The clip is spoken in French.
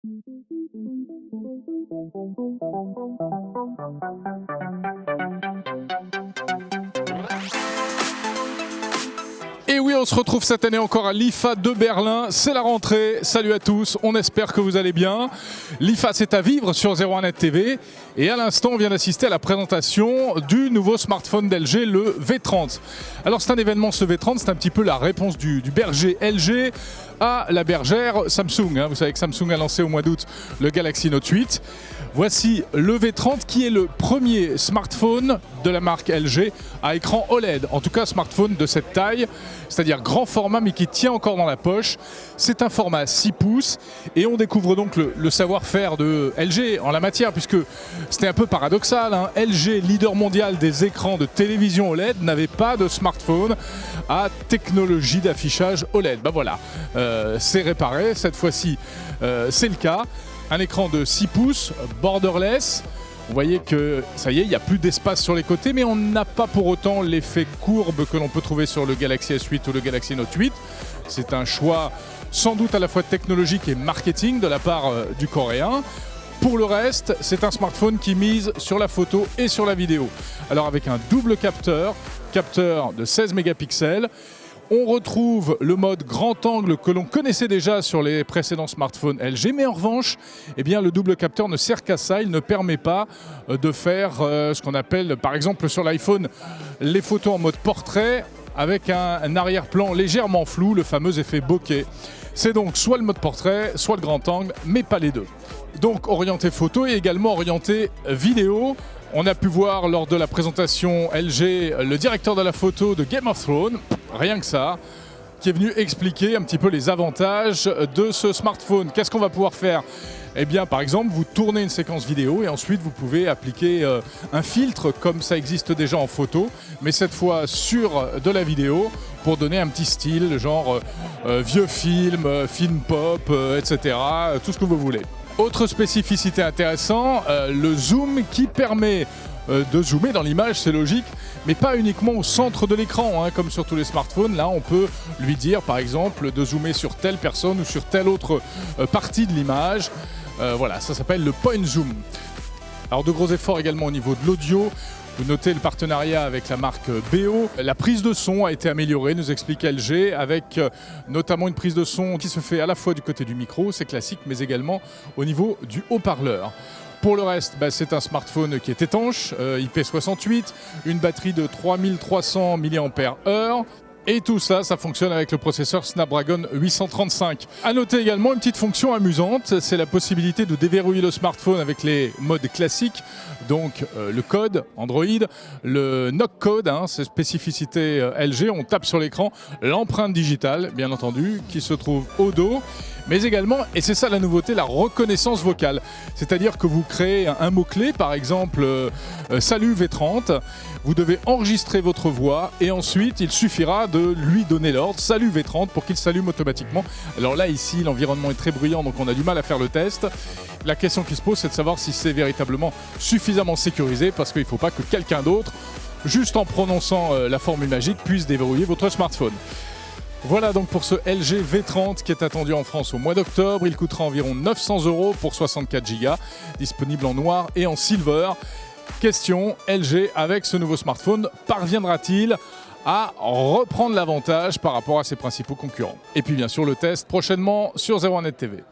Et oui, on se retrouve cette année encore à l'IFA de Berlin. C'est la rentrée. Salut à tous. On espère que vous allez bien. L'IFA, c'est à vivre sur 01net TV. Et à l'instant, on vient d'assister à la présentation du nouveau smartphone d'LG, le V30. Alors, c'est un événement, ce V30. C'est un petit peu la réponse du berger LG à la bergère Samsung. Vous savez que Samsung a lancé au mois d'août le Galaxy Note 8. Voici le V30 qui est le premier smartphone de la marque LG à écran OLED. En tout cas, smartphone de cette taille, c'est-à-dire grand format mais qui tient encore dans la poche. C'est un format 6 pouces et on découvre donc le savoir-faire de LG en la matière, puisque c'était un peu paradoxal. LG, leader mondial des écrans de télévision OLED, n'avait pas de smartphone à technologie d'affichage OLED. Ben voilà, c'est réparé. Cette fois-ci, c'est le cas. Un écran de 6 pouces, borderless. Vous voyez que ça y est, il n'y a plus d'espace sur les côtés, mais on n'a pas pour autant l'effet courbe que l'on peut trouver sur le Galaxy S8 ou le Galaxy Note 8. C'est un choix sans doute à la fois technologique et marketing de la part du coréen. Pour le reste, c'est un smartphone qui mise sur la photo et sur la vidéo. Alors avec un double capteur de 16 mégapixels. On retrouve le mode grand angle que l'on connaissait déjà sur les précédents smartphones LG, mais en revanche, eh bien, le double capteur ne sert qu'à ça. Il ne permet pas de faire ce qu'on appelle, par exemple sur l'iPhone, les photos en mode portrait avec un arrière-plan légèrement flou, le fameux effet bokeh. C'est donc soit le mode portrait, soit le grand angle, mais pas les deux. Donc orienté photo et également orienté vidéo. On a pu voir lors de la présentation LG le directeur de la photo de Game of Thrones, rien que ça, qui est venu expliquer un petit peu les avantages de ce smartphone. Qu'est-ce qu'on va pouvoir faire ? Eh bien, par exemple, vous tournez une séquence vidéo et ensuite vous pouvez appliquer un filtre comme ça existe déjà en photo, mais cette fois sur de la vidéo pour donner un petit style, genre vieux film, film pop, etc., tout ce que vous voulez. Autre spécificité intéressante, le zoom qui permet de zoomer dans l'image, c'est logique, mais pas uniquement au centre de l'écran, comme sur tous les smartphones. Là, on peut lui dire, par exemple, de zoomer sur telle personne ou sur telle autre partie de l'image. Voilà, ça s'appelle le point zoom. Alors, de gros efforts également au niveau de l'audio. Vous notez le partenariat avec la marque BO. La prise de son a été améliorée, nous explique LG, avec notamment une prise de son qui se fait à la fois du côté du micro, c'est classique, mais également au niveau du haut-parleur. Pour le reste, c'est un smartphone qui est étanche, IP68, une batterie de 3300 mAh. Et tout ça, ça fonctionne avec le processeur Snapdragon 835. À noter également une petite fonction amusante, c'est la possibilité de déverrouiller le smartphone avec les modes classiques, donc le code Android, le knock code, c'est spécificité LG, on tape sur l'écran, l'empreinte digitale, bien entendu, qui se trouve au dos. Mais également, et c'est ça la nouveauté, la reconnaissance vocale. C'est-à-dire que vous créez un mot-clé, par exemple Salut V30, vous devez enregistrer votre voix et ensuite il suffira de lui donner l'ordre Salut V30 pour qu'il s'allume automatiquement. Alors là, ici, l'environnement est très bruyant, donc on a du mal à faire le test. La question qui se pose, c'est de savoir si c'est véritablement suffisamment sécurisé, parce qu'il ne faut pas que quelqu'un d'autre, juste en prononçant la formule magique, puisse déverrouiller votre smartphone. Voilà donc pour ce LG V30 qui est attendu en France au mois d'octobre. Il coûtera environ 900 € pour 64 Go, disponible en noir et en silver. Question, LG avec ce nouveau smartphone parviendra-t-il à reprendre l'avantage par rapport à ses principaux concurrents? Et puis bien sûr le test prochainement sur 01net TV.